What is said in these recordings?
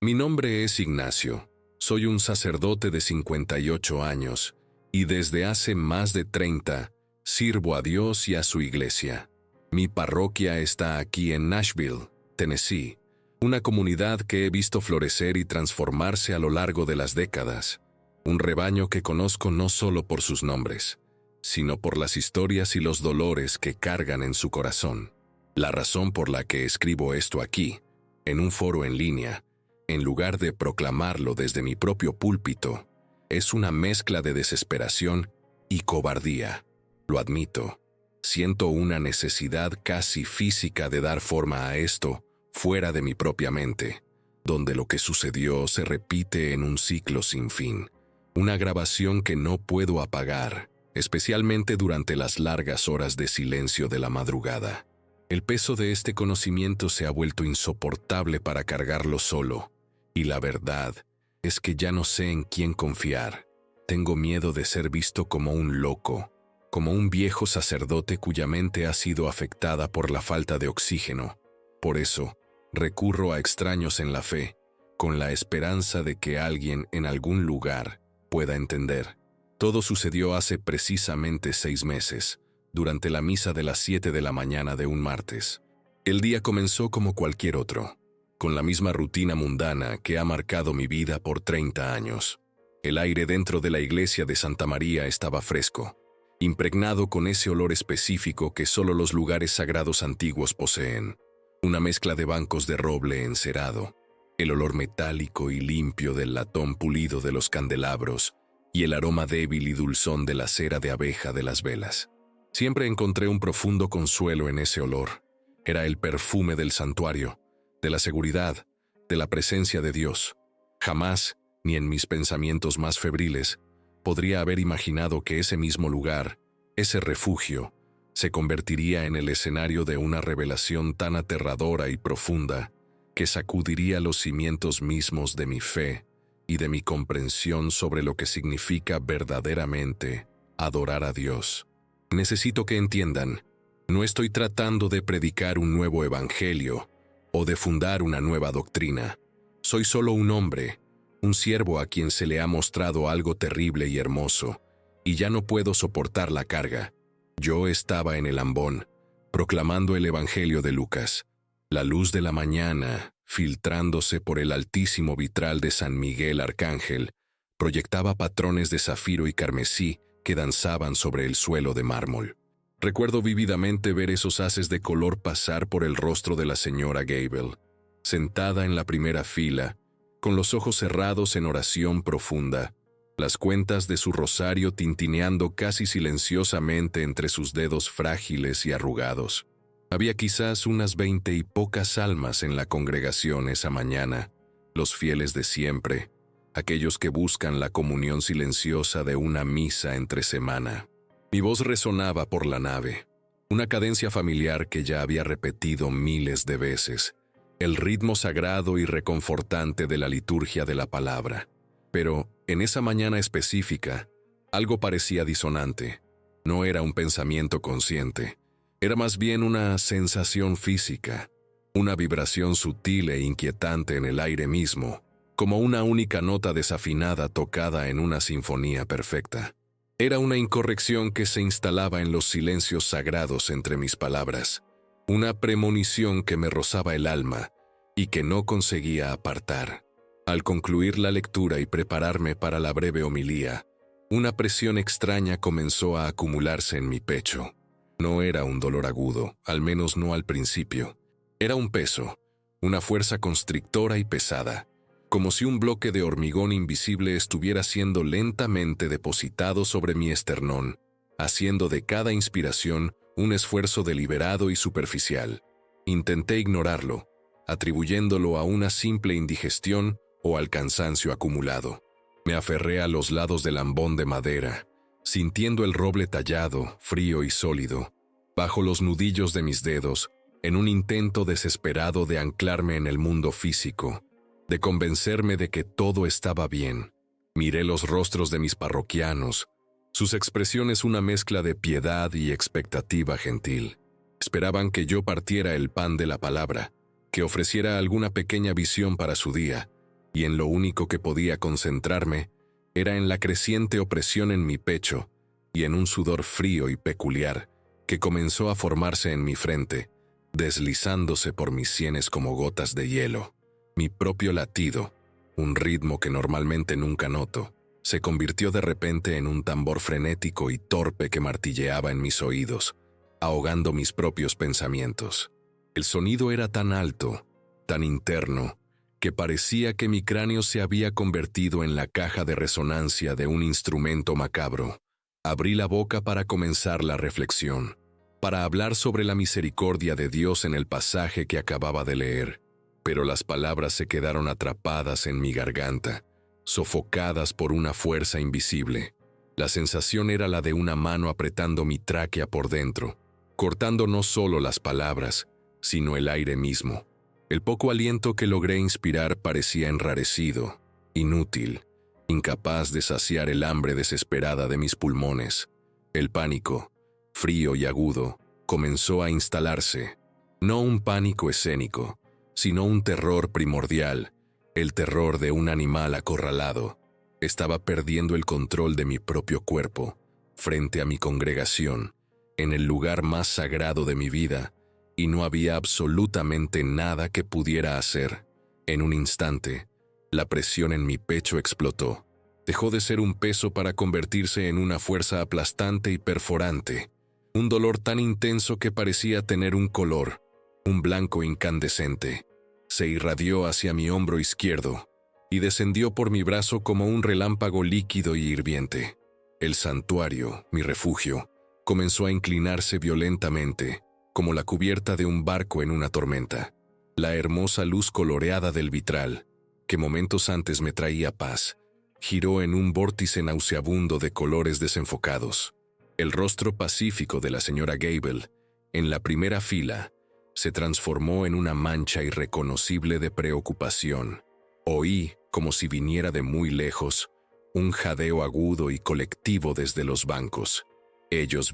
Mi nombre es Ignacio. Soy un sacerdote de 58 años y desde hace más de 30 sirvo a Dios y a su iglesia. Mi parroquia está aquí en Nashville, Tennessee, una comunidad que he visto florecer y transformarse a lo largo de las décadas. Un rebaño que conozco no solo por sus nombres, sino por las historias y los dolores que cargan en su corazón. La razón por la que escribo esto aquí, en un foro en línea, en lugar de proclamarlo desde mi propio púlpito, es una mezcla de desesperación y cobardía. Lo admito, siento una necesidad casi física de dar forma a esto fuera de mi propia mente, donde lo que sucedió se repite en un ciclo sin fin, una grabación que no puedo apagar, especialmente durante las largas horas de silencio de la madrugada. El peso de este conocimiento se ha vuelto insoportable para cargarlo solo, y la verdad es que ya no sé en quién confiar. Tengo miedo de ser visto como un loco, como un viejo sacerdote cuya mente ha sido afectada por la falta de oxígeno. Por eso, recurro a extraños en la fe, con la esperanza de que alguien en algún lugar pueda entender. Todo sucedió hace precisamente 6 meses, durante la misa de las 7 de la mañana de un martes. El día comenzó como cualquier otro, con la misma rutina mundana que ha marcado mi vida por 30 años. El aire dentro de la iglesia de Santa María estaba fresco, impregnado con ese olor específico que solo los lugares sagrados antiguos poseen. Una mezcla de bancos de roble encerado, el olor metálico y limpio del latón pulido de los candelabros y el aroma débil y dulzón de la cera de abeja de las velas. Siempre encontré un profundo consuelo en ese olor. Era el perfume del santuario, de la seguridad, de la presencia de Dios. Jamás, ni en mis pensamientos más febriles, podría haber imaginado que ese mismo lugar, ese refugio, se convertiría en el escenario de una revelación tan aterradora y profunda que sacudiría los cimientos mismos de mi fe y de mi comprensión sobre lo que significa verdaderamente adorar a Dios. Necesito que entiendan, no estoy tratando de predicar un nuevo evangelio o de fundar una nueva doctrina. Soy solo un hombre, un siervo a quien se le ha mostrado algo terrible y hermoso, y ya no puedo soportar la carga. Yo estaba en el ambón, proclamando el Evangelio de Lucas. La luz de la mañana, filtrándose por el altísimo vitral de San Miguel Arcángel, proyectaba patrones de zafiro y carmesí que danzaban sobre el suelo de mármol. Recuerdo vívidamente ver esos haces de color pasar por el rostro de la señora Gable, sentada en la primera fila, con los ojos cerrados en oración profunda, las cuentas de su rosario tintineando casi silenciosamente entre sus dedos frágiles y arrugados. Había quizás unas 20 y pocas almas en la congregación esa mañana, los fieles de siempre, aquellos que buscan la comunión silenciosa de una misa entre semana. Mi voz resonaba por la nave, una cadencia familiar que ya había repetido miles de veces, el ritmo sagrado y reconfortante de la liturgia de la palabra. Pero, en esa mañana específica, algo parecía disonante. No era un pensamiento consciente, era más bien una sensación física, una vibración sutil e inquietante en el aire mismo, como una única nota desafinada tocada en una sinfonía perfecta. Era una incorrección que se instalaba en los silencios sagrados entre mis palabras, una premonición que me rozaba el alma y que no conseguía apartar. Al concluir la lectura y prepararme para la breve homilía, una presión extraña comenzó a acumularse en mi pecho. No era un dolor agudo, al menos no al principio. Era un peso, una fuerza constrictora y pesada, como si un bloque de hormigón invisible estuviera siendo lentamente depositado sobre mi esternón, haciendo de cada inspiración un esfuerzo deliberado y superficial. Intenté ignorarlo, atribuyéndolo a una simple indigestión o al cansancio acumulado. Me aferré a los lados del ambón de madera, sintiendo el roble tallado, frío y sólido, bajo los nudillos de mis dedos, en un intento desesperado de anclarme en el mundo físico, de convencerme de que todo estaba bien. Miré los rostros de mis parroquianos, sus expresiones una mezcla de piedad y expectativa gentil. Esperaban que yo partiera el pan de la palabra, que ofreciera alguna pequeña visión para su día, y en lo único que podía concentrarme era en la creciente opresión en mi pecho y en un sudor frío y peculiar que comenzó a formarse en mi frente, deslizándose por mis sienes como gotas de hielo. Mi propio latido, un ritmo que normalmente nunca noto, se convirtió de repente en un tambor frenético y torpe que martilleaba en mis oídos, ahogando mis propios pensamientos. El sonido era tan alto, tan interno, que parecía que mi cráneo se había convertido en la caja de resonancia de un instrumento macabro. Abrí la boca para comenzar la reflexión, para hablar sobre la misericordia de Dios en el pasaje que acababa de leer, pero las palabras se quedaron atrapadas en mi garganta, sofocadas por una fuerza invisible. La sensación era la de una mano apretando mi tráquea por dentro, cortando no solo las palabras, sino el aire mismo. El poco aliento que logré inspirar parecía enrarecido, inútil, incapaz de saciar el hambre desesperada de mis pulmones. El pánico, frío y agudo, comenzó a instalarse. No un pánico escénico, sino un terror primordial, el terror de un animal acorralado. Estaba perdiendo el control de mi propio cuerpo, frente a mi congregación, en el lugar más sagrado de mi vida, y no había absolutamente nada que pudiera hacer. En un instante, la presión en mi pecho explotó. Dejó de ser un peso para convertirse en una fuerza aplastante y perforante, un dolor tan intenso que parecía tener un color, un blanco incandescente. Se irradió hacia mi hombro izquierdo y descendió por mi brazo como un relámpago líquido y hirviente. El santuario, mi refugio, comenzó a inclinarse violentamente, como la cubierta de un barco en una tormenta. La hermosa luz coloreada del vitral, que momentos antes me traía paz, giró en un vórtice nauseabundo de colores desenfocados. El rostro pacífico de la señora Gable, en la primera fila, se transformó en una mancha irreconocible de preocupación. Oí, como si viniera de muy lejos, un jadeo agudo y colectivo desde los bancos. Ellos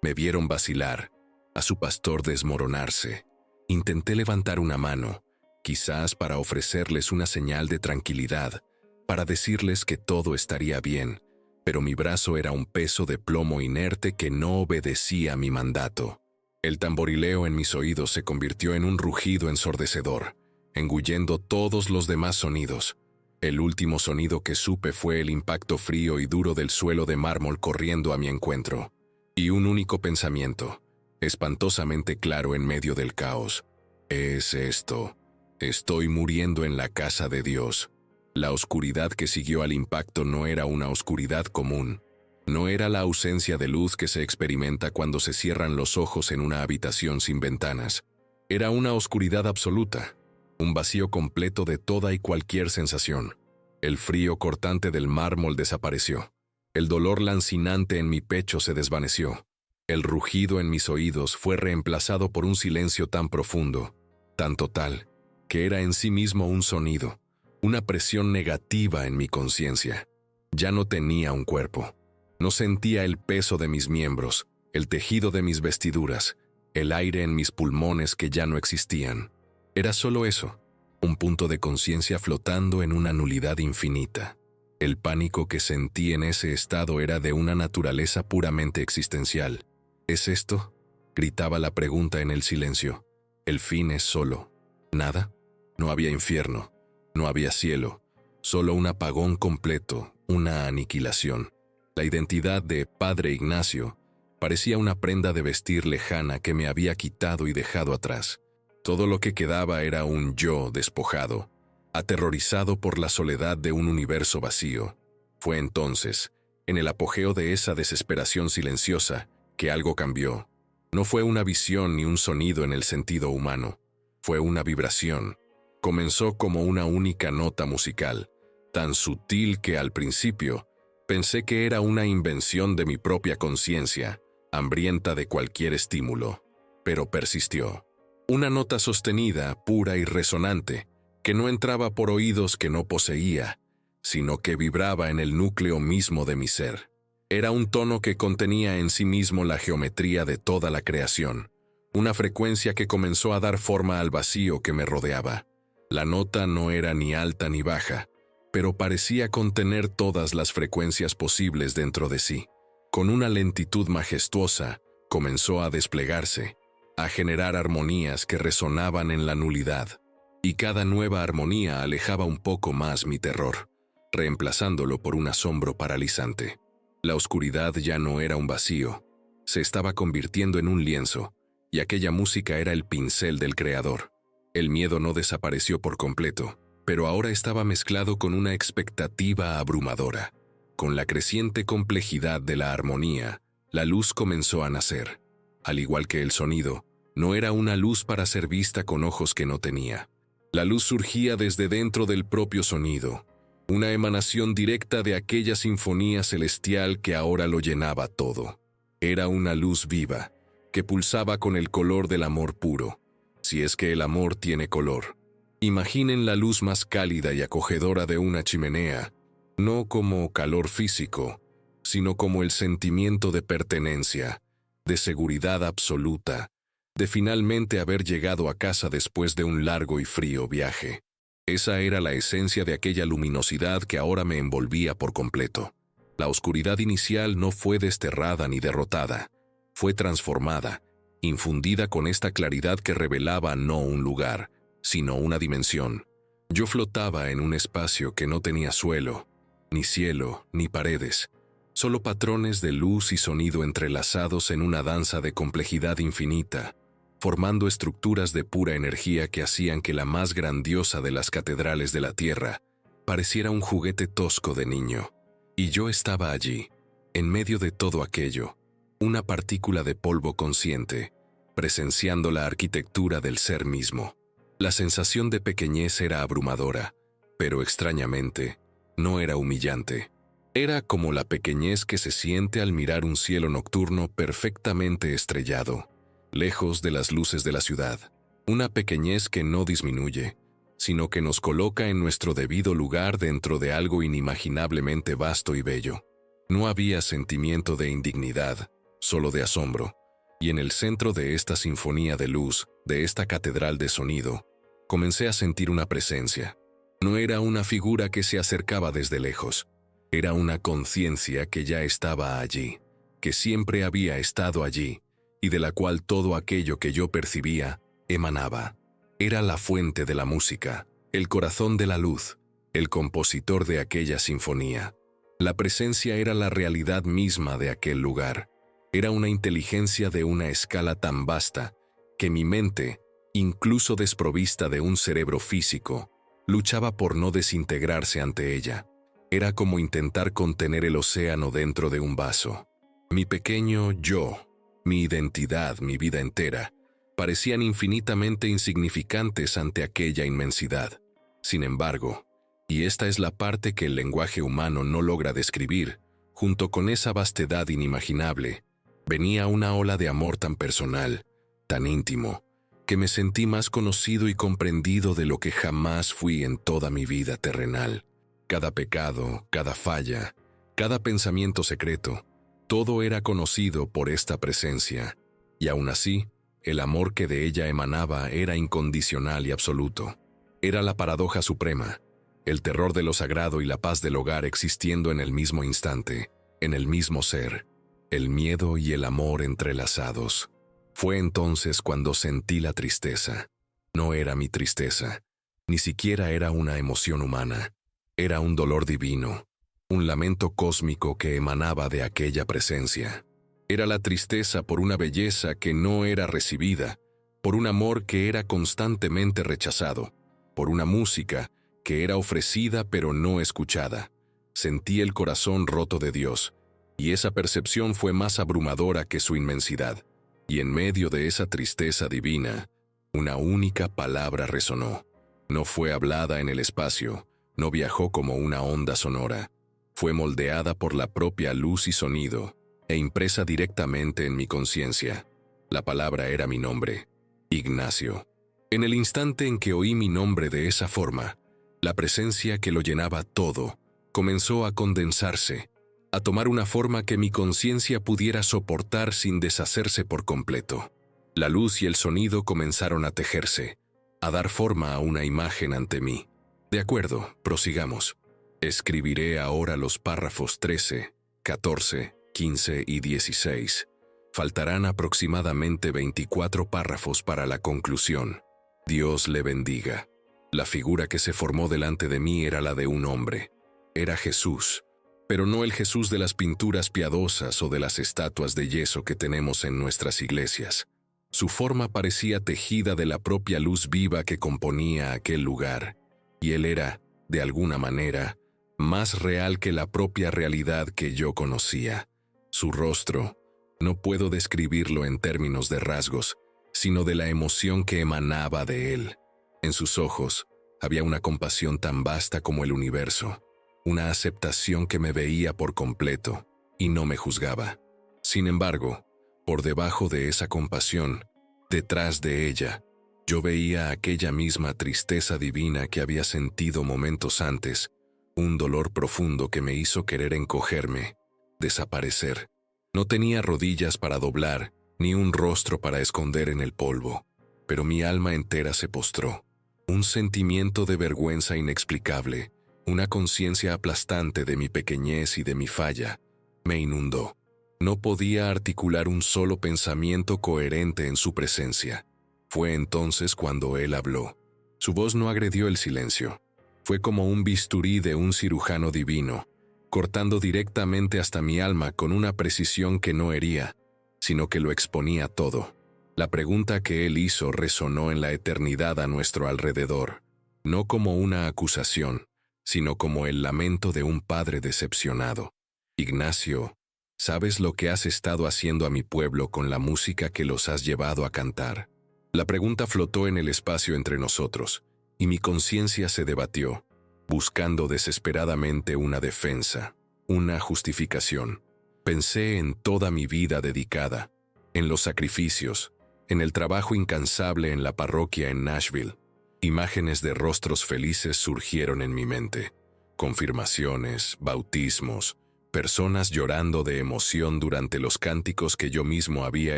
me vieron vacilar, a su pastor desmoronarse. Intenté levantar una mano, quizás para ofrecerles una señal de tranquilidad, para decirles que todo estaría bien, pero mi brazo era un peso de plomo inerte que no obedecía a mi mandato. El tamborileo en mis oídos se convirtió en un rugido ensordecedor, engullendo todos los demás sonidos. El último sonido que supe fue el impacto frío y duro del suelo de mármol corriendo a mi encuentro. Y un único pensamiento, espantosamente claro en medio del caos. Es esto. Estoy muriendo en la casa de Dios. La oscuridad que siguió al impacto no era una oscuridad común. No era la ausencia de luz que se experimenta cuando se cierran los ojos en una habitación sin ventanas. Era una oscuridad absoluta, un vacío completo de toda y cualquier sensación. El frío cortante del mármol desapareció. El dolor lancinante en mi pecho se desvaneció. El rugido en mis oídos fue reemplazado por un silencio tan profundo, tan total, que era en sí mismo un sonido, una presión negativa en mi conciencia. Ya no tenía un cuerpo. No sentía el peso de mis miembros, el tejido de mis vestiduras, el aire en mis pulmones que ya no existían. Era solo eso, un punto de conciencia flotando en una nulidad infinita. El pánico que sentí en ese estado era de una naturaleza puramente existencial. ¿Es esto?, gritaba la pregunta en el silencio. El fin es solo. ¿Nada? No había infierno, no había cielo, solo un apagón completo, una aniquilación. La identidad de Padre Ignacio parecía una prenda de vestir lejana que me había quitado y dejado atrás. Todo lo que quedaba era un yo despojado, aterrorizado por la soledad de un universo vacío. Fue entonces, en el apogeo de esa desesperación silenciosa, que algo cambió. No fue una visión ni un sonido en el sentido humano. Fue una vibración. Comenzó como una única nota musical, tan sutil que al principio pensé que era una invención de mi propia conciencia, hambrienta de cualquier estímulo. Pero persistió. Una nota sostenida, pura y resonante, que no entraba por oídos que no poseía, sino que vibraba en el núcleo mismo de mi ser. Era un tono que contenía en sí mismo la geometría de toda la creación, una frecuencia que comenzó a dar forma al vacío que me rodeaba. La nota no era ni alta ni baja, pero parecía contener todas las frecuencias posibles dentro de sí. Con una lentitud majestuosa, comenzó a desplegarse, a generar armonías que resonaban en la nulidad, y cada nueva armonía alejaba un poco más mi terror, reemplazándolo por un asombro paralizante. La oscuridad ya no era un vacío, se estaba convirtiendo en un lienzo, y aquella música era el pincel del creador. El miedo no desapareció por completo, pero ahora estaba mezclado con una expectativa abrumadora. Con la creciente complejidad de la armonía, la luz comenzó a nacer. Al igual que el sonido, no era una luz para ser vista con ojos que no tenía. La luz surgía desde dentro del propio sonido, una emanación directa de aquella sinfonía celestial que ahora lo llenaba todo. Era una luz viva, que pulsaba con el color del amor puro, si es que el amor tiene color. Imaginen la luz más cálida y acogedora de una chimenea, no como calor físico, sino como el sentimiento de pertenencia, de seguridad absoluta, de finalmente haber llegado a casa después de un largo y frío viaje. Esa era la esencia de aquella luminosidad que ahora me envolvía por completo. La oscuridad inicial no fue desterrada ni derrotada, fue transformada, infundida con esta claridad que revelaba no un lugar, sino una dimensión. Yo flotaba en un espacio que no tenía suelo, ni cielo, ni paredes, solo patrones de luz y sonido entrelazados en una danza de complejidad infinita, formando estructuras de pura energía que hacían que la más grandiosa de las catedrales de la Tierra pareciera un juguete tosco de niño. Y yo estaba allí, en medio de todo aquello, una partícula de polvo consciente, presenciando la arquitectura del ser mismo. La sensación de pequeñez era abrumadora, pero extrañamente, no era humillante. Era como la pequeñez que se siente al mirar un cielo nocturno perfectamente estrellado, lejos de las luces de la ciudad. Una pequeñez que no disminuye, sino que nos coloca en nuestro debido lugar dentro de algo inimaginablemente vasto y bello. No había sentimiento de indignidad, solo de asombro, y en el centro de esta sinfonía de luz, de esta catedral de sonido, comencé a sentir una presencia. No era una figura que se acercaba desde lejos, era una conciencia que ya estaba allí, que siempre había estado allí, y de la cual todo aquello que yo percibía emanaba. Era la fuente de la música, el corazón de la luz, el compositor de aquella sinfonía. La presencia era la realidad misma de aquel lugar. Era una inteligencia de una escala tan vasta que mi mente, incluso desprovista de un cerebro físico, luchaba por no desintegrarse ante ella. Era como intentar contener el océano dentro de un vaso. Mi pequeño yo, mi identidad, mi vida entera, parecían infinitamente insignificantes ante aquella inmensidad. Sin embargo, y esta es la parte que el lenguaje humano no logra describir, junto con esa vastedad inimaginable, venía una ola de amor tan personal, tan íntimo, que me sentí más conocido y comprendido de lo que jamás fui en toda mi vida terrenal. Cada pecado, cada falla, cada pensamiento secreto, todo era conocido por esta presencia, y aún así, el amor que de ella emanaba era incondicional y absoluto. Era la paradoja suprema, el terror de lo sagrado y la paz del hogar existiendo en el mismo instante, en el mismo ser, el miedo y el amor entrelazados. Fue entonces cuando sentí la tristeza. No era mi tristeza, ni siquiera era una emoción humana, era un dolor divino, un lamento cósmico que emanaba de aquella presencia. Era la tristeza por una belleza que no era recibida, por un amor que era constantemente rechazado, por una música que era ofrecida pero no escuchada. Sentí el corazón roto de Dios, y esa percepción fue más abrumadora que su inmensidad. Y en medio de esa tristeza divina, una única palabra resonó. No fue hablada en el espacio, no viajó como una onda sonora. Fue moldeada por la propia luz y sonido, e impresa directamente en mi conciencia. La palabra era mi nombre, Ignacio. En el instante en que oí mi nombre de esa forma, la presencia que lo llenaba todo comenzó a condensarse, a tomar una forma que mi conciencia pudiera soportar sin deshacerse por completo. La luz y el sonido comenzaron a tejerse, a dar forma a una imagen ante mí. De acuerdo, prosigamos. Escribiré ahora los párrafos 13, 14, 15 y 16. Faltarán aproximadamente 24 párrafos para la conclusión. Dios le bendiga. La figura que se formó delante de mí era la de un hombre. Era Jesús, pero no el Jesús de las pinturas piadosas o de las estatuas de yeso que tenemos en nuestras iglesias. Su forma parecía tejida de la propia luz viva que componía aquel lugar, y él era, de alguna manera, más real que la propia realidad que yo conocía. Su rostro, no puedo describirlo en términos de rasgos, sino de la emoción que emanaba de él. En sus ojos había una compasión tan vasta como el universo, una aceptación que me veía por completo y no me juzgaba. Sin embargo, por debajo de esa compasión, detrás de ella, yo veía aquella misma tristeza divina que había sentido momentos antes, un dolor profundo que me hizo querer encogerme, desaparecer. No tenía rodillas para doblar, ni un rostro para esconder en el polvo, pero mi alma entera se postró. Un sentimiento de vergüenza inexplicable, una conciencia aplastante de mi pequeñez y de mi falla, me inundó. No podía articular un solo pensamiento coherente en su presencia. Fue entonces cuando él habló. Su voz no agredió el silencio. Fue como un bisturí de un cirujano divino, cortando directamente hasta mi alma con una precisión que no hería, sino que lo exponía todo. La pregunta que él hizo resonó en la eternidad a nuestro alrededor, no como una acusación, sino como el lamento de un padre decepcionado. Ignacio, ¿sabes lo que has estado haciendo a mi pueblo con la música que los has llevado a cantar? La pregunta flotó en el espacio entre nosotros, y mi conciencia se debatió, buscando desesperadamente una defensa, una justificación. Pensé en toda mi vida dedicada, en los sacrificios, en el trabajo incansable en la parroquia en Nashville. Imágenes de rostros felices surgieron en mi mente. Confirmaciones, bautismos, personas llorando de emoción durante los cánticos que yo mismo había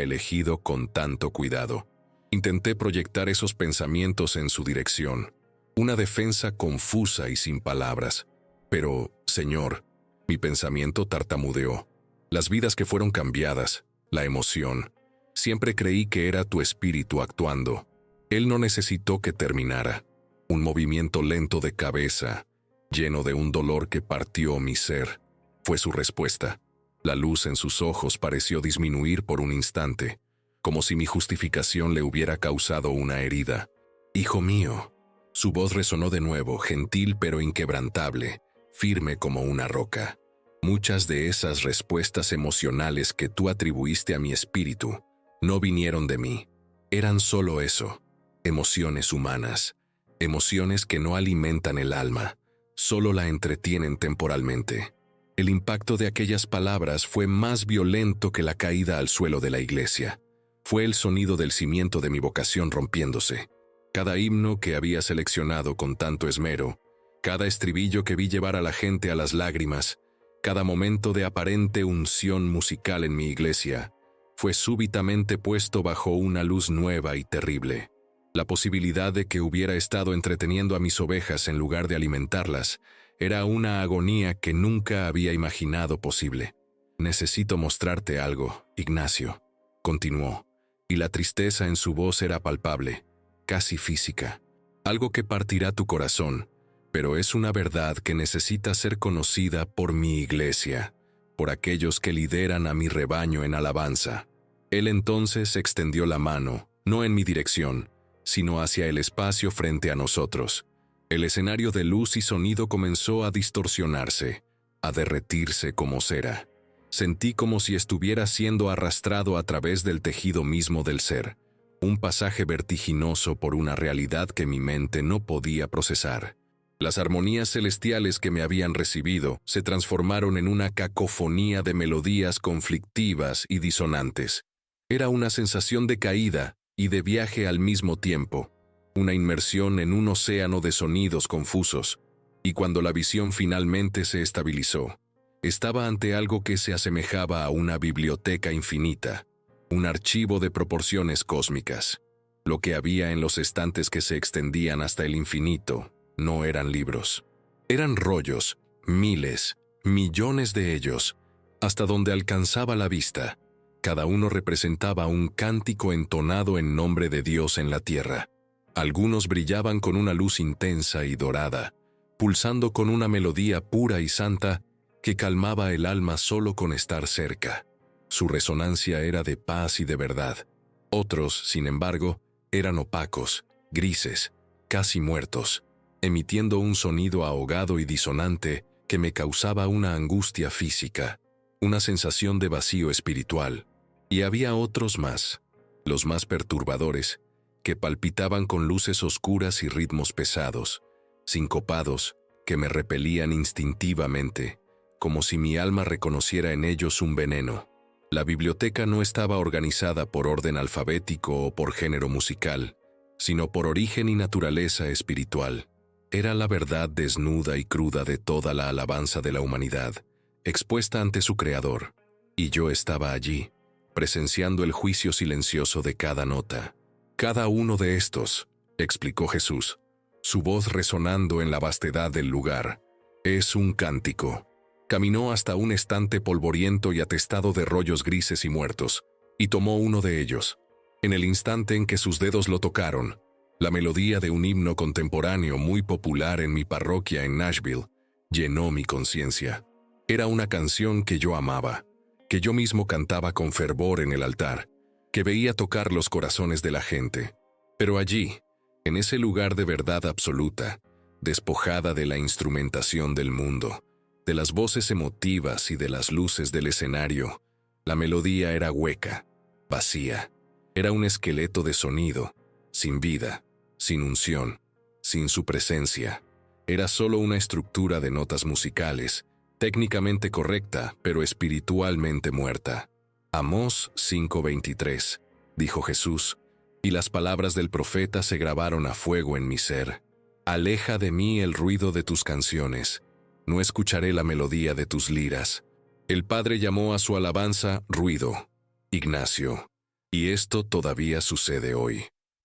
elegido con tanto cuidado. Intenté proyectar esos pensamientos en su dirección, una defensa confusa y sin palabras. Pero, Señor, mi pensamiento tartamudeó. Las vidas que fueron cambiadas, la emoción. Siempre creí que era tu espíritu actuando. Él no necesitó que terminara. Un movimiento lento de cabeza, lleno de un dolor que partió mi ser, fue su respuesta. La luz en sus ojos pareció disminuir por un instante, como si mi justificación le hubiera causado una herida. Hijo mío. Su voz resonó de nuevo, gentil pero inquebrantable, firme como una roca. Muchas de esas respuestas emocionales que tú atribuiste a mi espíritu no vinieron de mí. Eran solo eso, emociones humanas, emociones que no alimentan el alma, solo la entretienen temporalmente. El impacto de aquellas palabras fue más violento que la caída al suelo de la iglesia. Fue el sonido del cimiento de mi vocación rompiéndose. Cada himno que había seleccionado con tanto esmero, cada estribillo que vi llevar a la gente a las lágrimas, cada momento de aparente unción musical en mi iglesia, fue súbitamente puesto bajo una luz nueva y terrible. La posibilidad de que hubiera estado entreteniendo a mis ovejas en lugar de alimentarlas era una agonía que nunca había imaginado posible. Necesito mostrarte algo, Ignacio, continuó, y la tristeza en su voz era palpable, casi física. Algo que partirá tu corazón, pero es una verdad que necesita ser conocida por mi iglesia, por aquellos que lideran a mi rebaño en alabanza. Él entonces extendió la mano, no en mi dirección, sino hacia el espacio frente a nosotros. El escenario de luz y sonido comenzó a distorsionarse, a derretirse como cera. Sentí como si estuviera siendo arrastrado a través del tejido mismo del ser, un pasaje vertiginoso por una realidad que mi mente no podía procesar. Las armonías celestiales que me habían recibido se transformaron en una cacofonía de melodías conflictivas y disonantes. Era una sensación de caída y de viaje al mismo tiempo, una inmersión en un océano de sonidos confusos, y cuando la visión finalmente se estabilizó, estaba ante algo que se asemejaba a una biblioteca infinita, un archivo de proporciones cósmicas. Lo que había en los estantes que se extendían hasta el infinito no eran libros. Eran rollos, miles, millones de ellos, hasta donde alcanzaba la vista. Cada uno representaba un cántico entonado en nombre de Dios en la tierra. Algunos brillaban con una luz intensa y dorada, pulsando con una melodía pura y santa que calmaba el alma solo con estar cerca. Su resonancia era de paz y de verdad. Otros, sin embargo, eran opacos, grises, casi muertos, emitiendo un sonido ahogado y disonante que me causaba una angustia física, una sensación de vacío espiritual. Y había otros más, los más perturbadores, que palpitaban con luces oscuras y ritmos pesados, sincopados, que me repelían instintivamente, como si mi alma reconociera en ellos un veneno. La biblioteca no estaba organizada por orden alfabético o por género musical, sino por origen y naturaleza espiritual. Era la verdad desnuda y cruda de toda la alabanza de la humanidad, expuesta ante su Creador, y yo estaba allí, presenciando el juicio silencioso de cada nota. Cada uno de estos, explicó Jesús, su voz resonando en la vastedad del lugar, es un cántico. Caminó hasta un estante polvoriento y atestado de rollos grises y muertos, y tomó uno de ellos. En el instante en que sus dedos lo tocaron, la melodía de un himno contemporáneo muy popular en mi parroquia en Nashville llenó mi conciencia. Era una canción que yo amaba, que yo mismo cantaba con fervor en el altar, que veía tocar los corazones de la gente. Pero allí, en ese lugar de verdad absoluta, despojada de la instrumentación del mundo, de las voces emotivas y de las luces del escenario, la melodía era hueca, vacía. Era un esqueleto de sonido, sin vida, sin unción, sin su presencia. Era solo una estructura de notas musicales, técnicamente correcta, pero espiritualmente muerta. Amós 5:23, dijo Jesús, y las palabras del profeta se grabaron a fuego en mi ser. Aleja de mí el ruido de tus canciones, no escucharé la melodía de tus liras. El Padre llamó a su alabanza ruido, Ignacio, y esto todavía sucede hoy.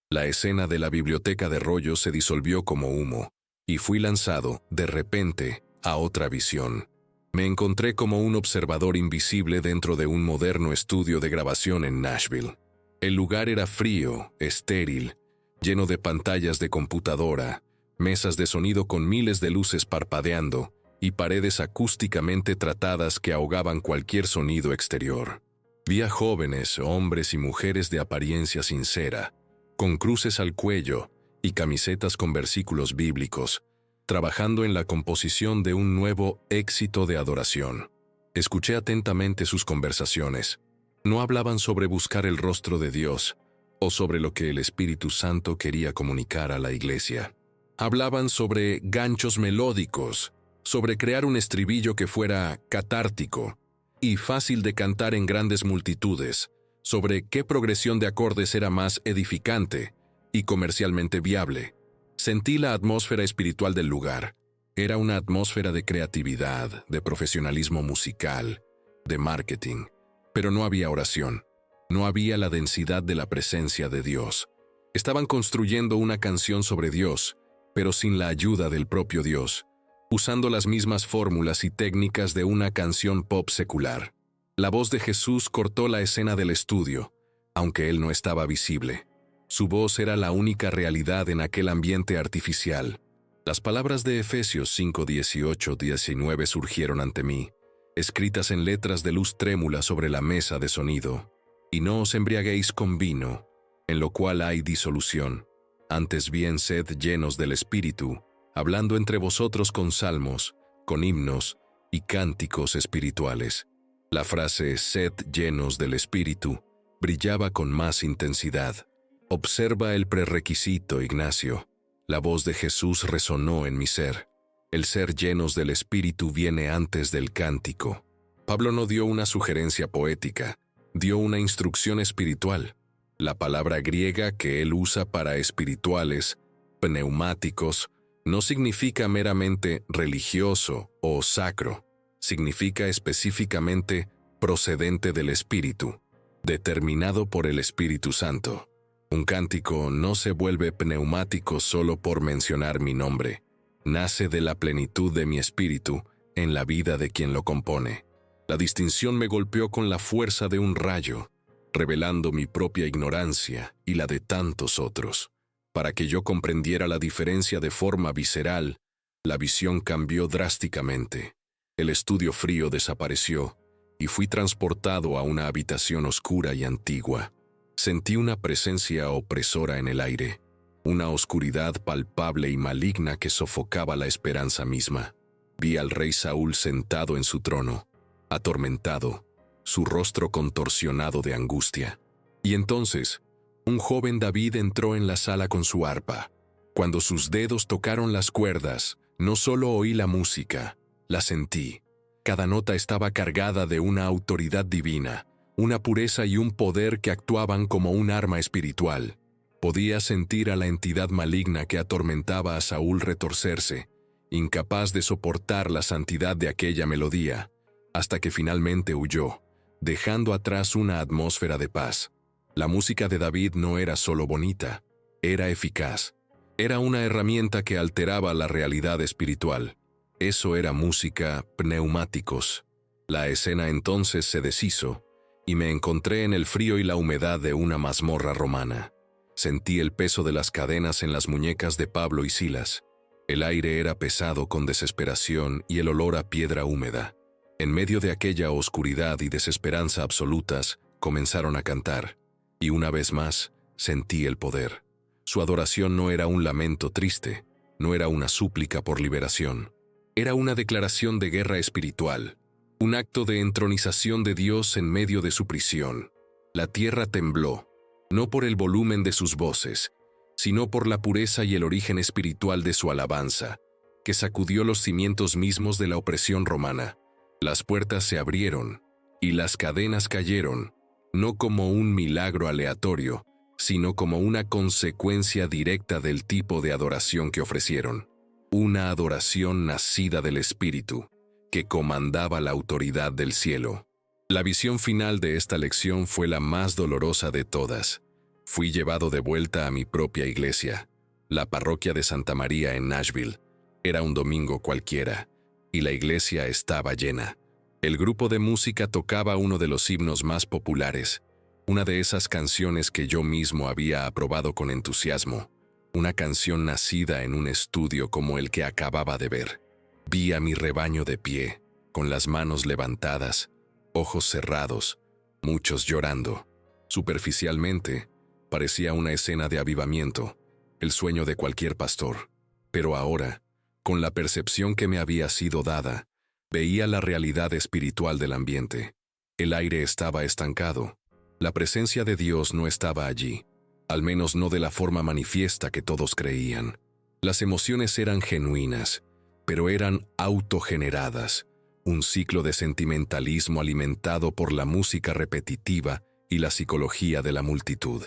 La escena de la biblioteca de rollos se disolvió como humo, y fui lanzado, de repente, a otra visión. Me encontré como un observador invisible dentro de un moderno estudio de grabación en Nashville. El lugar era frío, estéril, lleno de pantallas de computadora, mesas de sonido con miles de luces parpadeando y paredes acústicamente tratadas que ahogaban cualquier sonido exterior. Vi a jóvenes, hombres y mujeres de apariencia sincera, con cruces al cuello y camisetas con versículos bíblicos, trabajando en la composición de un nuevo éxito de adoración. Escuché atentamente sus conversaciones. No hablaban sobre buscar el rostro de Dios o sobre lo que el Espíritu Santo quería comunicar a la iglesia. Hablaban sobre ganchos melódicos, sobre crear un estribillo que fuera catártico y fácil de cantar en grandes multitudes, sobre qué progresión de acordes era más edificante y comercialmente viable. Sentí la atmósfera espiritual del lugar. Era una atmósfera de creatividad, de profesionalismo musical, de marketing. Pero no había oración. No había la densidad de la presencia de Dios. Estaban construyendo una canción sobre Dios, pero sin la ayuda del propio Dios, usando las mismas fórmulas y técnicas de una canción pop secular. La voz de Jesús cortó la escena del estudio, aunque él no estaba visible. Su voz era la única realidad en aquel ambiente artificial. Las palabras de Efesios 5:18-19 surgieron ante mí, escritas en letras de luz trémula sobre la mesa de sonido. Y no os embriaguéis con vino, en lo cual hay disolución. Antes bien sed llenos del Espíritu, hablando entre vosotros con salmos, con himnos y cánticos espirituales. La frase «sed llenos del Espíritu» brillaba con más intensidad. Observa el prerequisito, Ignacio. La voz de Jesús resonó en mi ser. El ser llenos del Espíritu viene antes del cántico. Pablo no dio una sugerencia poética, dio una instrucción espiritual. La palabra griega que él usa para espirituales, pneumáticos, no significa meramente religioso o sacro. Significa específicamente procedente del Espíritu, determinado por el Espíritu Santo. Un cántico no se vuelve pneumático solo por mencionar mi nombre. Nace de la plenitud de mi espíritu en la vida de quien lo compone. La distinción me golpeó con la fuerza de un rayo, revelando mi propia ignorancia y la de tantos otros. Para que yo comprendiera la diferencia de forma visceral, la visión cambió drásticamente. El estudio frío desapareció y fui transportado a una habitación oscura y antigua. Sentí una presencia opresora en el aire, una oscuridad palpable y maligna que sofocaba la esperanza misma. Vi al rey Saúl sentado en su trono, atormentado, su rostro contorsionado de angustia. Y entonces, un joven David entró en la sala con su arpa. Cuando sus dedos tocaron las cuerdas, no solo oí la música, la sentí. Cada nota estaba cargada de una autoridad divina, una pureza y un poder que actuaban como un arma espiritual. Podía sentir a la entidad maligna que atormentaba a Saúl retorcerse, incapaz de soportar la santidad de aquella melodía, hasta que finalmente huyó, dejando atrás una atmósfera de paz. La música de David no era solo bonita, era eficaz. Era una herramienta que alteraba la realidad espiritual. Eso era música pneumáticos. La escena entonces se deshizo, y me encontré en el frío y la humedad de una mazmorra romana. Sentí el peso de las cadenas en las muñecas de Pablo y Silas. El aire era pesado con desesperación y el olor a piedra húmeda. En medio de aquella oscuridad y desesperanza absolutas, comenzaron a cantar, y una vez más sentí el poder. Su adoración no era un lamento triste, no era una súplica por liberación. Era una declaración de guerra espiritual, un acto de entronización de Dios en medio de su prisión. La tierra tembló, no por el volumen de sus voces, sino por la pureza y el origen espiritual de su alabanza, que sacudió los cimientos mismos de la opresión romana. Las puertas se abrieron, y las cadenas cayeron, no como un milagro aleatorio, sino como una consecuencia directa del tipo de adoración que ofrecieron. Una adoración nacida del Espíritu, que comandaba la autoridad del cielo. La visión final de esta lección fue la más dolorosa de todas. Fui llevado de vuelta a mi propia iglesia, la parroquia de Santa María en Nashville. Era un domingo cualquiera, y la iglesia estaba llena. El grupo de música tocaba uno de los himnos más populares, una de esas canciones que yo mismo había aprobado con entusiasmo, una canción nacida en un estudio como el que acababa de ver. Vi a mi rebaño de pie, con las manos levantadas, ojos cerrados, muchos llorando. Superficialmente, parecía una escena de avivamiento, el sueño de cualquier pastor. Pero ahora, con la percepción que me había sido dada, veía la realidad espiritual del ambiente. El aire estaba estancado. La presencia de Dios no estaba allí, al menos no de la forma manifiesta que todos creían. Las emociones eran genuinas, pero eran autogeneradas, un ciclo de sentimentalismo alimentado por la música repetitiva y la psicología de la multitud.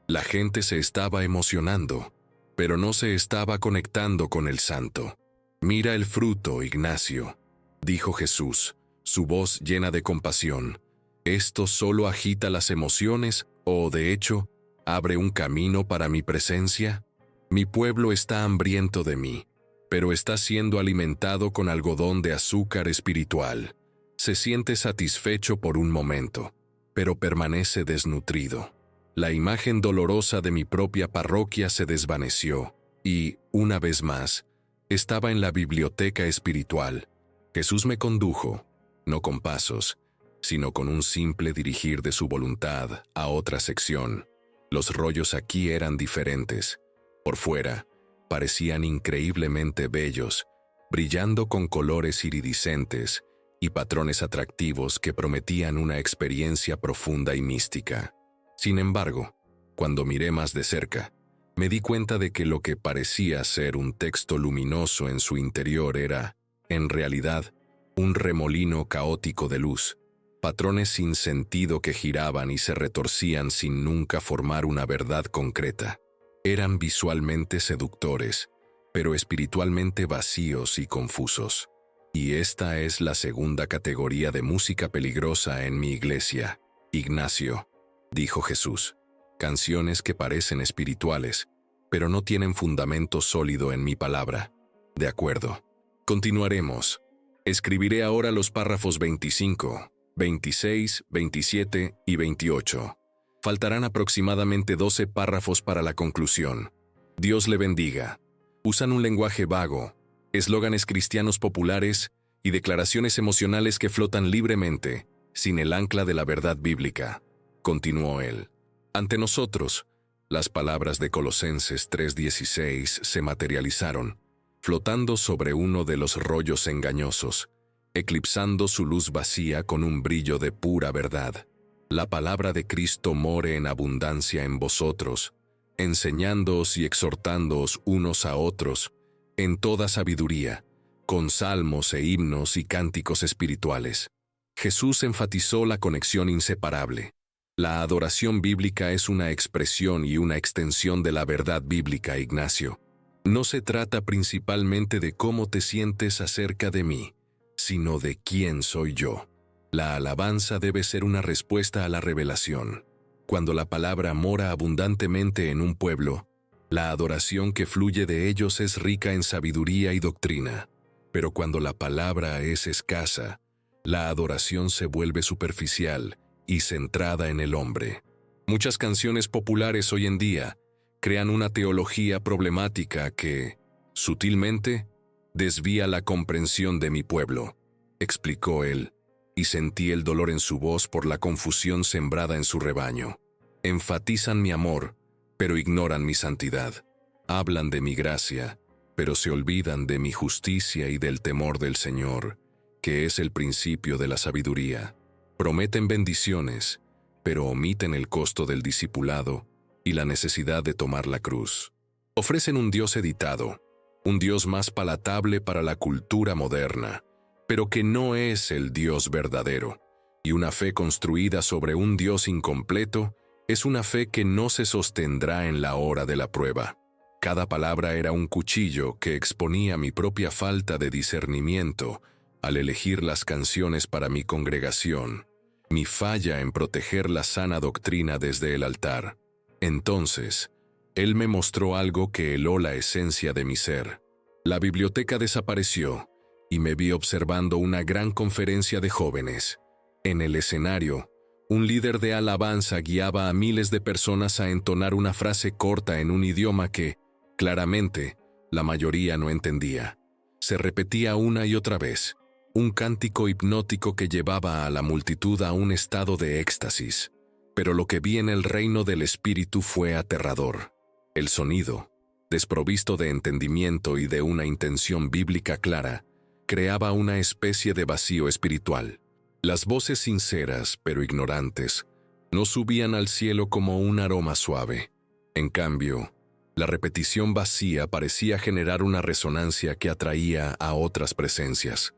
La gente se estaba emocionando, pero no se estaba conectando con el santo. «Mira el fruto, Ignacio», dijo Jesús, su voz llena de compasión. ¿Esto solo agita las emociones o, de hecho, abre un camino para mi presencia? Mi pueblo está hambriento de mí, pero está siendo alimentado con algodón de azúcar espiritual. Se siente satisfecho por un momento, pero permanece desnutrido. La imagen dolorosa de mi propia parroquia se desvaneció y, una vez más, estaba en la biblioteca espiritual. Jesús me condujo, no con pasos, sino con un simple dirigir de su voluntad a otra sección. Los rollos aquí eran diferentes. Por fuera, parecían increíblemente bellos, brillando con colores iridiscentes y patrones atractivos que prometían una experiencia profunda y mística. Sin embargo, cuando miré más de cerca, me di cuenta de que lo que parecía ser un texto luminoso en su interior era, en realidad, un remolino caótico de luz, patrones sin sentido que giraban y se retorcían sin nunca formar una verdad concreta. Eran visualmente seductores, pero espiritualmente vacíos y confusos. Y esta es la segunda categoría de música peligrosa en mi iglesia. Ignacio, dijo Jesús, canciones que parecen espirituales, pero no tienen fundamento sólido en mi palabra. De acuerdo. Continuaremos. Escribiré ahora los párrafos 25, 26, 27 y 28. Faltarán aproximadamente 12 párrafos para la conclusión. Dios le bendiga. Usan un lenguaje vago, eslóganes cristianos populares y declaraciones emocionales que flotan libremente, sin el ancla de la verdad bíblica. Continuó él. Ante nosotros, las palabras de Colosenses 3:16 se materializaron, flotando sobre uno de los rollos engañosos, eclipsando su luz vacía con un brillo de pura verdad. La palabra de Cristo more en abundancia en vosotros, enseñándoos y exhortándoos unos a otros, en toda sabiduría, con salmos e himnos y cánticos espirituales. Jesús enfatizó la conexión inseparable. La adoración bíblica es una expresión y una extensión de la verdad bíblica, Ignacio. No se trata principalmente de cómo te sientes acerca de mí, sino de quién soy yo. La alabanza debe ser una respuesta a la revelación. Cuando la palabra mora abundantemente en un pueblo, la adoración que fluye de ellos es rica en sabiduría y doctrina. Pero cuando la palabra es escasa, la adoración se vuelve superficial y centrada en el hombre. Muchas canciones populares hoy en día crean una teología problemática que, sutilmente, desvía la comprensión de mi pueblo, explicó él, y sentí el dolor en su voz por la confusión sembrada en su rebaño. Enfatizan mi amor, pero ignoran mi santidad. Hablan de mi gracia, pero se olvidan de mi justicia y del temor del Señor, que es el principio de la sabiduría. Prometen bendiciones, pero omiten el costo del discipulado y la necesidad de tomar la cruz. Ofrecen un Dios editado, un Dios más palatable para la cultura moderna, pero que no es el Dios verdadero, y una fe construida sobre un Dios incompleto es una fe que no se sostendrá en la hora de la prueba. Cada palabra era un cuchillo que exponía mi propia falta de discernimiento al elegir las canciones para mi congregación, mi falla en proteger la sana doctrina desde el altar. Entonces, él me mostró algo que heló la esencia de mi ser. La biblioteca desapareció y me vi observando una gran conferencia de jóvenes. En el escenario, un líder de alabanza guiaba a miles de personas a entonar una frase corta en un idioma que, claramente, la mayoría no entendía. Se repetía una y otra vez, un cántico hipnótico que llevaba a la multitud a un estado de éxtasis. Pero lo que vi en el reino del Espíritu fue aterrador. El sonido, desprovisto de entendimiento y de una intención bíblica clara, creaba una especie de vacío espiritual. Las voces sinceras, pero ignorantes, no subían al cielo como un aroma suave. En cambio, la repetición vacía parecía generar una resonancia que atraía a otras presencias.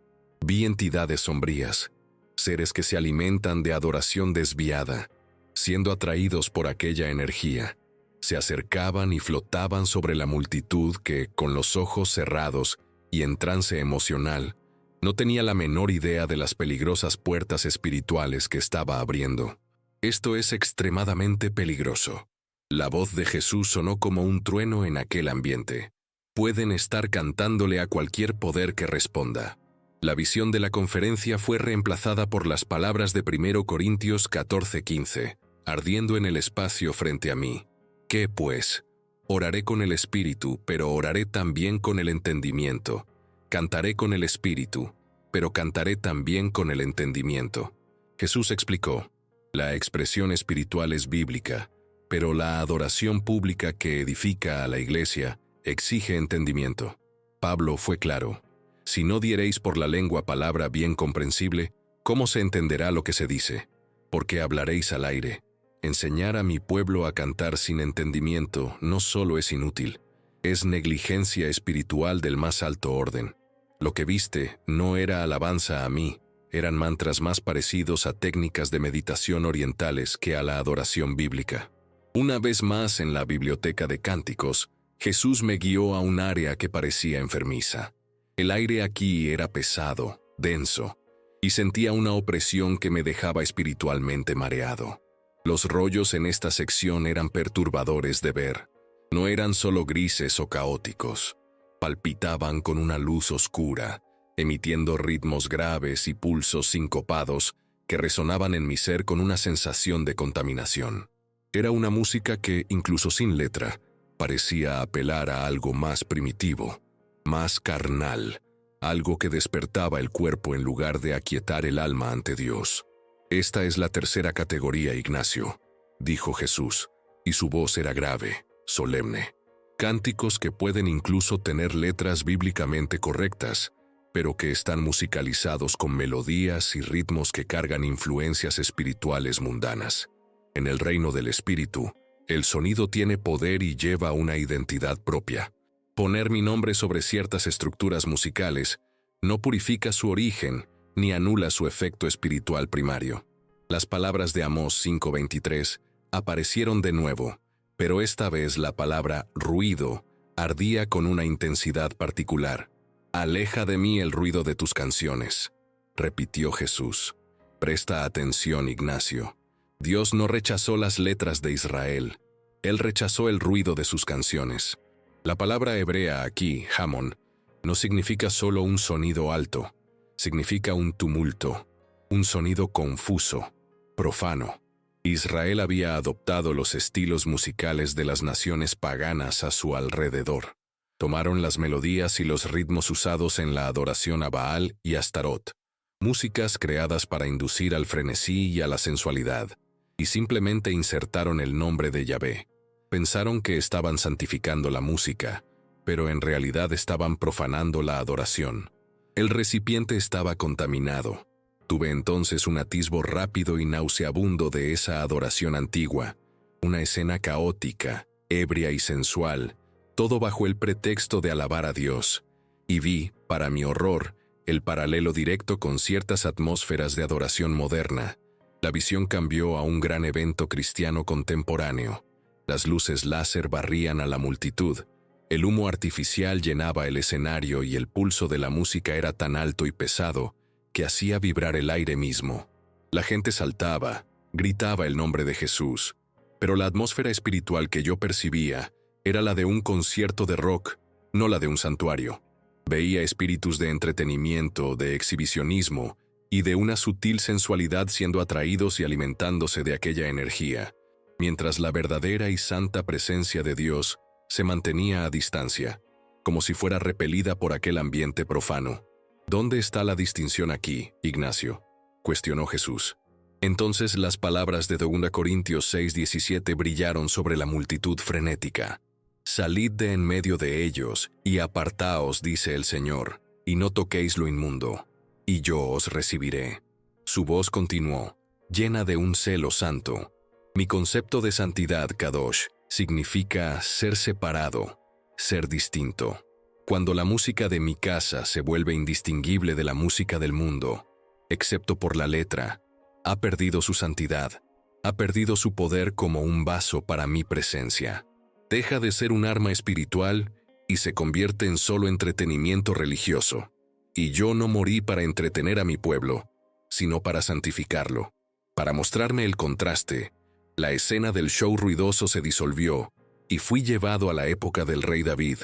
Vi entidades sombrías, seres que se alimentan de adoración desviada, siendo atraídos por aquella energía. Se acercaban y flotaban sobre la multitud que, con los ojos cerrados y en trance emocional, no tenía la menor idea de las peligrosas puertas espirituales que estaba abriendo. Esto es extremadamente peligroso. La voz de Jesús sonó como un trueno en aquel ambiente. Pueden estar cantándole a cualquier poder que responda. La visión de la conferencia fue reemplazada por las palabras de 1 Corintios 14:15, ardiendo en el espacio frente a mí. ¿Qué pues? Oraré con el Espíritu, pero oraré también con el entendimiento. Cantaré con el Espíritu, pero cantaré también con el entendimiento. Jesús explicó, la expresión espiritual es bíblica, pero la adoración pública que edifica a la iglesia exige entendimiento. Pablo fue claro, si no diereis por la lengua palabra bien comprensible, ¿cómo se entenderá lo que se dice? Porque hablaréis al aire. Enseñar a mi pueblo a cantar sin entendimiento no solo es inútil, es negligencia espiritual del más alto orden. Lo que viste no era alabanza a mí, eran mantras más parecidos a técnicas de meditación orientales que a la adoración bíblica. Una vez más en la biblioteca de cánticos, Jesús me guió a un área que parecía enfermiza. El aire aquí era pesado, denso, y sentía una opresión que me dejaba espiritualmente mareado. Los rollos en esta sección eran perturbadores de ver. No eran solo grises o caóticos. Palpitaban con una luz oscura, emitiendo ritmos graves y pulsos sincopados que resonaban en mi ser con una sensación de contaminación. Era una música que, incluso sin letra, parecía apelar a algo más primitivo, más carnal, algo que despertaba el cuerpo en lugar de aquietar el alma ante Dios. «Esta es la tercera categoría, Ignacio», dijo Jesús, y su voz era grave, solemne. Cánticos que pueden incluso tener letras bíblicamente correctas, pero que están musicalizados con melodías y ritmos que cargan influencias espirituales mundanas. En el reino del espíritu, el sonido tiene poder y lleva una identidad propia. Poner mi nombre sobre ciertas estructuras musicales no purifica su origen ni anula su efecto espiritual primario. Las palabras de Amós 5:23 aparecieron de nuevo, pero esta vez la palabra ruido ardía con una intensidad particular. «Aleja de mí el ruido de tus canciones», repitió Jesús. Presta atención, Ignacio. Dios no rechazó las letras de Israel. Él rechazó el ruido de sus canciones. La palabra hebrea aquí, jamón, no significa solo un sonido alto. Significa un tumulto, un sonido confuso, profano. Israel había adoptado los estilos musicales de las naciones paganas a su alrededor. Tomaron las melodías y los ritmos usados en la adoración a Baal y Astarot, músicas creadas para inducir al frenesí y a la sensualidad, y simplemente insertaron el nombre de Yahvé. Pensaron que estaban santificando la música, pero en realidad estaban profanando la adoración. El recipiente estaba contaminado. Tuve entonces un atisbo rápido y nauseabundo de esa adoración antigua, una escena caótica, ebria y sensual, todo bajo el pretexto de alabar a Dios, y vi, para mi horror, el paralelo directo con ciertas atmósferas de adoración moderna. La visión cambió a un gran evento cristiano contemporáneo. Las luces láser barrían a la multitud, el humo artificial llenaba el escenario y el pulso de la música era tan alto y pesado que hacía vibrar el aire mismo. La gente saltaba, gritaba el nombre de Jesús, pero la atmósfera espiritual que yo percibía era la de un concierto de rock, no la de un santuario. Veía espíritus de entretenimiento, de exhibicionismo y de una sutil sensualidad siendo atraídos y alimentándose de aquella energía, mientras la verdadera y santa presencia de Dios se mantenía a distancia, como si fuera repelida por aquel ambiente profano. «¿Dónde está la distinción aquí, Ignacio?», cuestionó Jesús. Entonces las palabras de 2 Corintios 6:17 brillaron sobre la multitud frenética. «Salid de en medio de ellos, y apartaos, dice el Señor, y no toquéis lo inmundo, y yo os recibiré». Su voz continuó, llena de un celo santo. Mi concepto de santidad, Kadosh, significa ser separado, ser distinto. Cuando la música de mi casa se vuelve indistinguible de la música del mundo, excepto por la letra, ha perdido su santidad, ha perdido su poder como un vaso para mi presencia. Deja de ser un arma espiritual y se convierte en solo entretenimiento religioso. Y yo no morí para entretener a mi pueblo, sino para santificarlo. Para mostrarme el contraste, la escena del show ruidoso se disolvió y fui llevado a la época del rey David.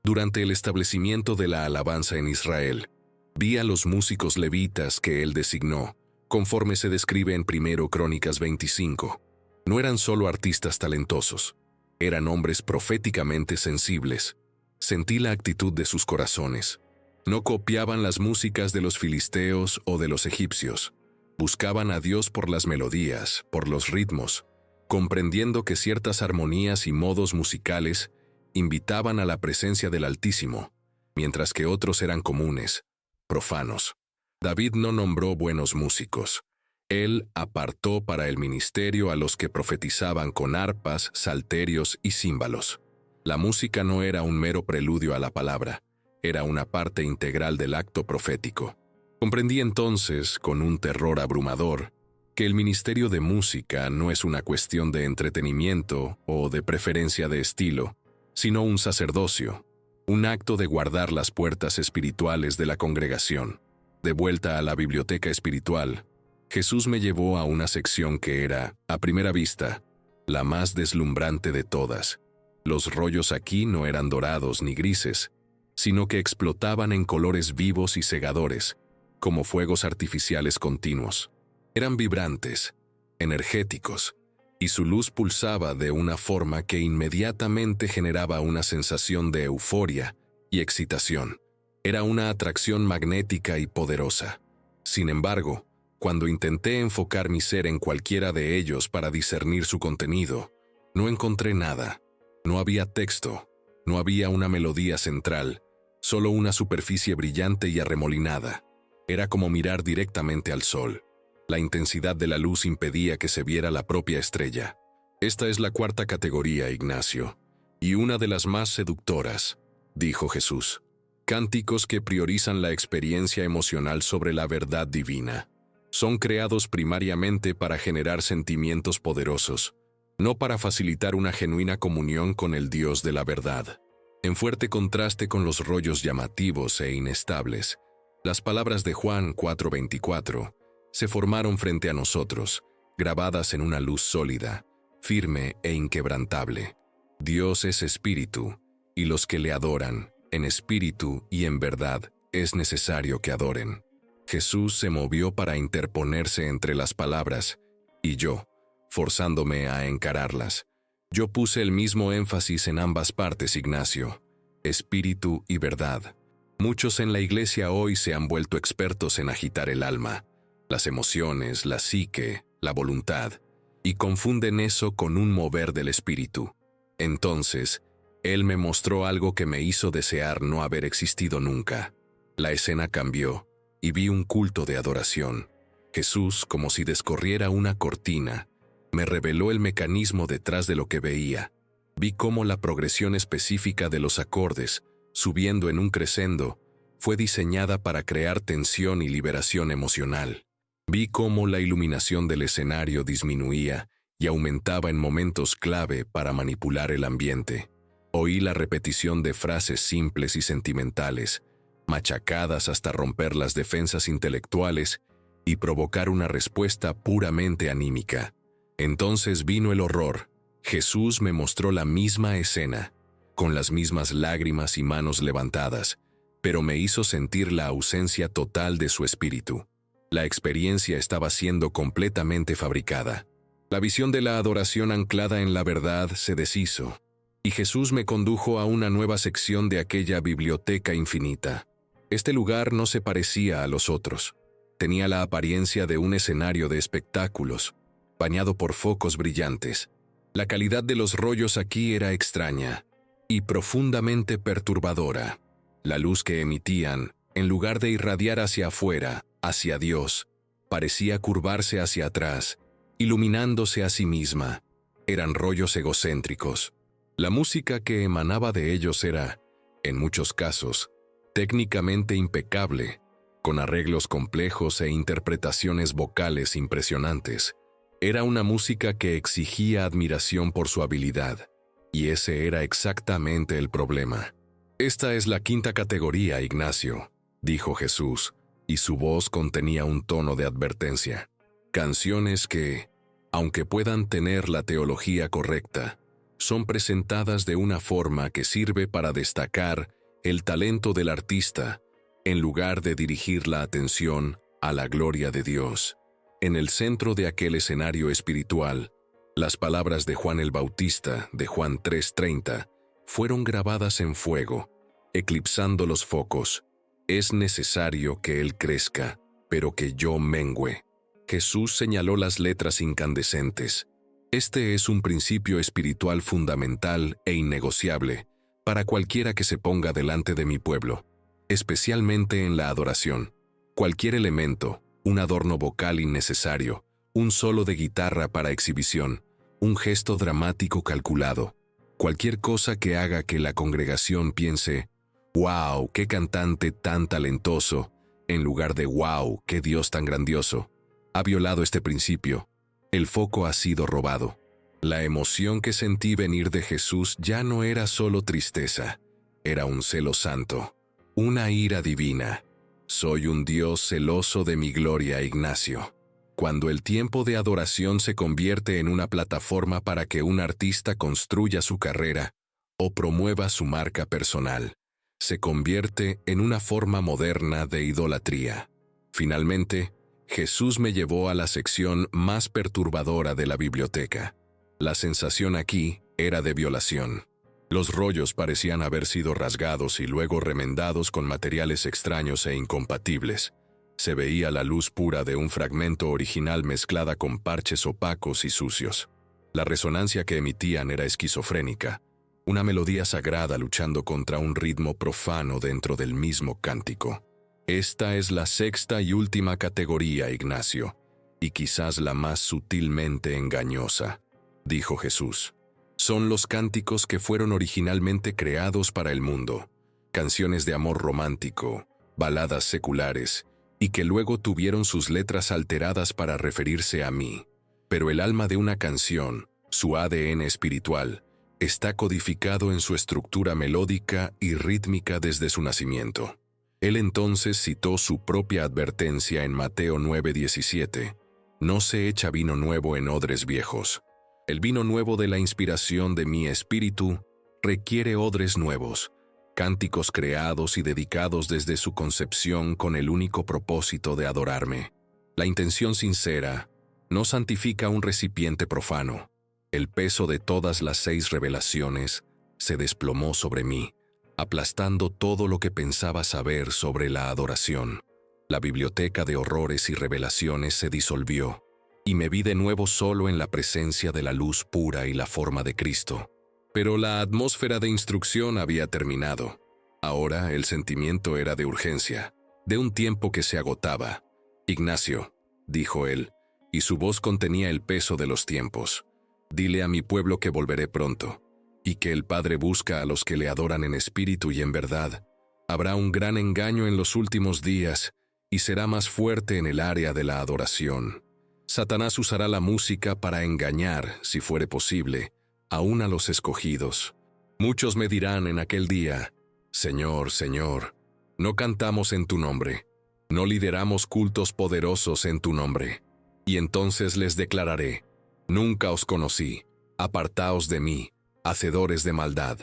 Durante el establecimiento de la alabanza en Israel, vi a los músicos levitas que él designó, conforme se describe en 1 Crónicas 25. No eran solo artistas talentosos, eran hombres proféticamente sensibles. Sentí la actitud de sus corazones. No copiaban las músicas de los filisteos o de los egipcios. Buscaban a Dios por las melodías, por los ritmos, comprendiendo que ciertas armonías y modos musicales invitaban a la presencia del Altísimo, mientras que otros eran comunes, profanos. David no nombró buenos músicos. Él apartó para el ministerio a los que profetizaban con arpas, salterios y címbalos. La música no era un mero preludio a la palabra, era una parte integral del acto profético. Comprendí entonces, con un terror abrumador, que el ministerio de música no es una cuestión de entretenimiento o de preferencia de estilo, sino un sacerdocio, un acto de guardar las puertas espirituales de la congregación. De vuelta a la biblioteca espiritual, Jesús me llevó a una sección que era, a primera vista, la más deslumbrante de todas. Los rollos aquí no eran dorados ni grises, sino que explotaban en colores vivos y cegadores, como fuegos artificiales continuos. Eran vibrantes, energéticos, y su luz pulsaba de una forma que inmediatamente generaba una sensación de euforia y excitación. Era una atracción magnética y poderosa. Sin embargo, cuando intenté enfocar mi ser en cualquiera de ellos para discernir su contenido, no encontré nada. No había texto, no había una melodía central, solo una superficie brillante y arremolinada. Era como mirar directamente al sol. La intensidad de la luz impedía que se viera la propia estrella. Esta es la cuarta categoría, Ignacio, y una de las más seductoras, dijo Jesús. Cánticos que priorizan la experiencia emocional sobre la verdad divina. Son creados primariamente para generar sentimientos poderosos, no para facilitar una genuina comunión con el Dios de la verdad. En fuerte contraste con los rollos llamativos e inestables, las palabras de Juan 4:24 se formaron frente a nosotros, grabadas en una luz sólida, firme e inquebrantable. Dios es espíritu, y los que le adoran, en espíritu y en verdad, es necesario que adoren. Jesús se movió para interponerse entre las palabras, y yo, forzándome a encararlas. Yo puse el mismo énfasis en ambas partes, Ignacio, espíritu y verdad. Muchos en la iglesia hoy se han vuelto expertos en agitar el alma, las emociones, la psique, la voluntad, y confunden eso con un mover del espíritu. Entonces, Él me mostró algo que me hizo desear no haber existido nunca. La escena cambió, y vi un culto de adoración. Jesús, como si descorriera una cortina, me reveló el mecanismo detrás de lo que veía. Vi cómo la progresión específica de los acordes, subiendo en un crescendo, fue diseñada para crear tensión y liberación emocional. Vi cómo la iluminación del escenario disminuía y aumentaba en momentos clave para manipular el ambiente. Oí la repetición de frases simples y sentimentales, machacadas hasta romper las defensas intelectuales y provocar una respuesta puramente anímica. Entonces vino el horror. Jesús me mostró la misma escena, con las mismas lágrimas y manos levantadas, pero me hizo sentir la ausencia total de su espíritu. La experiencia estaba siendo completamente fabricada. La visión de la adoración anclada en la verdad se deshizo, y Jesús me condujo a una nueva sección de aquella biblioteca infinita. Este lugar no se parecía a los otros. Tenía la apariencia de un escenario de espectáculos, bañado por focos brillantes. La calidad de los rollos aquí era extraña y profundamente perturbadora. La luz que emitían, en lugar de irradiar hacia afuera, hacia Dios, parecía curvarse hacia atrás, iluminándose a sí misma. Eran rollos egocéntricos. La música que emanaba de ellos era, en muchos casos, técnicamente impecable, con arreglos complejos e interpretaciones vocales impresionantes. Era una música que exigía admiración por su habilidad, y ese era exactamente el problema. Esta es la quinta categoría, Ignacio, dijo Jesús, y su voz contenía un tono de advertencia. Canciones que, aunque puedan tener la teología correcta, son presentadas de una forma que sirve para destacar el talento del artista, en lugar de dirigir la atención a la gloria de Dios. En el centro de aquel escenario espiritual, las palabras de Juan el Bautista, de Juan 3:30, fueron grabadas en fuego, eclipsando los focos. Es necesario que Él crezca, pero que yo mengüe. Jesús señaló las letras incandescentes. Este es un principio espiritual fundamental e innegociable para cualquiera que se ponga delante de mi pueblo, especialmente en la adoración. Cualquier elemento, un adorno vocal innecesario, un solo de guitarra para exhibición, un gesto dramático calculado, cualquier cosa que haga que la congregación piense, «¡Wow, qué cantante tan talentoso!», en lugar de «¡Wow, qué Dios tan grandioso!», ha violado este principio. El foco ha sido robado. La emoción que sentí venir de Jesús ya no era solo tristeza, era un celo santo, una ira divina. Soy un Dios celoso de mi gloria, Ignacio. cuando el tiempo de adoración se convierte en una plataforma para que un artista construya su carrera o promueva su marca personal, se convierte en una forma moderna de idolatría. Finalmente, Jesús me llevó a la sección más perturbadora de la biblioteca. La sensación aquí era de violación. Los rollos parecían haber sido rasgados y luego remendados con materiales extraños e incompatibles. Se veía la luz pura de un fragmento original mezclada con parches opacos y sucios. La resonancia que emitían era esquizofrénica, una melodía sagrada luchando contra un ritmo profano dentro del mismo cántico. Esta es la sexta y última categoría, Ignacio, y quizás la más sutilmente engañosa, dijo Jesús. Son los cánticos que fueron originalmente creados para el mundo, canciones de amor romántico, baladas seculares, y que luego tuvieron sus letras alteradas para referirse a mí. Pero el alma de una canción, su ADN espiritual, está codificado en su estructura melódica y rítmica desde su nacimiento. Él entonces citó su propia advertencia en Mateo 9:17. No se echa vino nuevo en odres viejos. El vino nuevo de la inspiración de mi espíritu requiere odres nuevos, cánticos creados y dedicados desde su concepción con el único propósito de adorarme. La intención sincera no santifica un recipiente profano. El peso de todas las 6 revelaciones se desplomó sobre mí, aplastando todo lo que pensaba saber sobre la adoración. La biblioteca de horrores y revelaciones se disolvió, y me vi de nuevo solo en la presencia de la luz pura y la forma de Cristo. Pero la atmósfera de instrucción había terminado. Ahora el sentimiento era de urgencia, de un tiempo que se agotaba. Ignacio, dijo él, y su voz contenía el peso de los tiempos. Dile a mi pueblo que volveré pronto, y que el Padre busca a los que le adoran en espíritu y en verdad. Habrá un gran engaño en los últimos días, y será más fuerte en el área de la adoración. Satanás usará la música para engañar, si fuere posible, aún a los escogidos. Muchos me dirán en aquel día, Señor, Señor, no cantamos en tu nombre, no lideramos cultos poderosos en tu nombre. Y entonces les declararé, nunca os conocí, apartaos de mí, hacedores de maldad.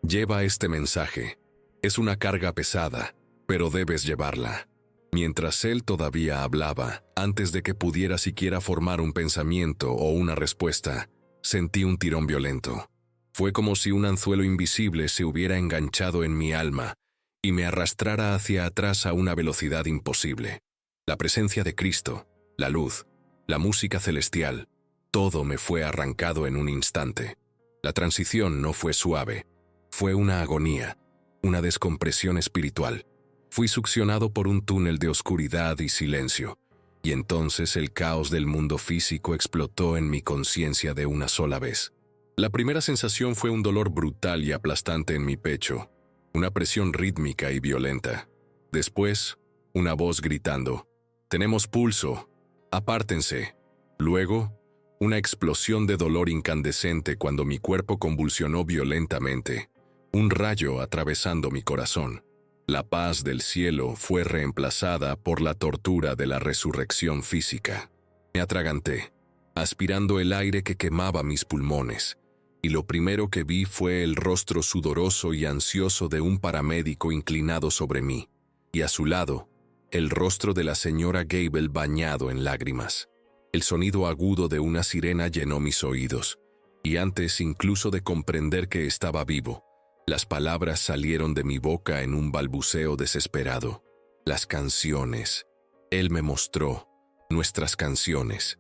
Lleva este mensaje. Es una carga pesada, pero debes llevarla. Mientras él todavía hablaba, antes de que pudiera siquiera formar un pensamiento o una respuesta, sentí un tirón violento. Fue como si un anzuelo invisible se hubiera enganchado en mi alma y me arrastrara hacia atrás a una velocidad imposible. La presencia de Cristo, la luz, la música celestial, todo me fue arrancado en un instante. La transición no fue suave, fue una agonía, una descompresión espiritual. Fui succionado por un túnel de oscuridad y silencio, y entonces el caos del mundo físico explotó en mi conciencia de una sola vez. La primera sensación fue un dolor brutal y aplastante en mi pecho, una presión rítmica y violenta. Después, una voz gritando, «Tenemos pulso, apártense». Luego, una explosión de dolor incandescente cuando mi cuerpo convulsionó violentamente, un rayo atravesando mi corazón. La paz del cielo fue reemplazada por la tortura de la resurrección física. Me atraganté, aspirando el aire que quemaba mis pulmones, y lo primero que vi fue el rostro sudoroso y ansioso de un paramédico inclinado sobre mí, y a su lado, el rostro de la señora Gable bañado en lágrimas. El sonido agudo de una sirena llenó mis oídos, y antes incluso de comprender que estaba vivo, las palabras salieron de mi boca en un balbuceo desesperado. Las canciones. Él me mostró nuestras canciones.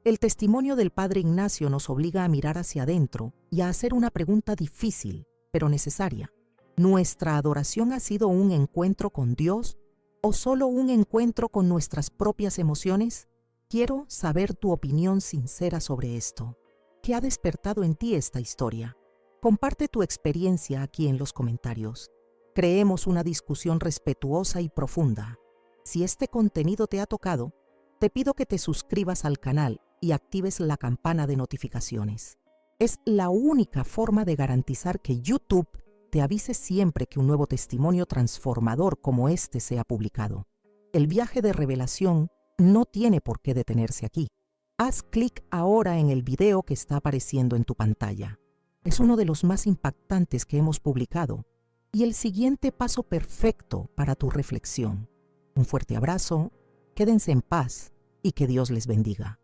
El testimonio del Padre Ignacio nos obliga a mirar hacia adentro y a hacer una pregunta difícil, pero necesaria. ¿Nuestra adoración ha sido un encuentro con Dios o solo un encuentro con nuestras propias emociones? Quiero saber tu opinión sincera sobre esto. ¿Qué ha despertado en ti esta historia? Comparte tu experiencia aquí en los comentarios. Creemos una discusión respetuosa y profunda. Si este contenido te ha tocado, te pido que te suscribas al canal y actives la campana de notificaciones. Es la única forma de garantizar que YouTube te avise siempre que un nuevo testimonio transformador como este sea publicado. El viaje de revelación no tiene por qué detenerse aquí. Haz clic ahora en el video que está apareciendo en tu pantalla. Es uno de los más impactantes que hemos publicado y el siguiente paso perfecto para tu reflexión. Un fuerte abrazo, quédense en paz y que Dios les bendiga.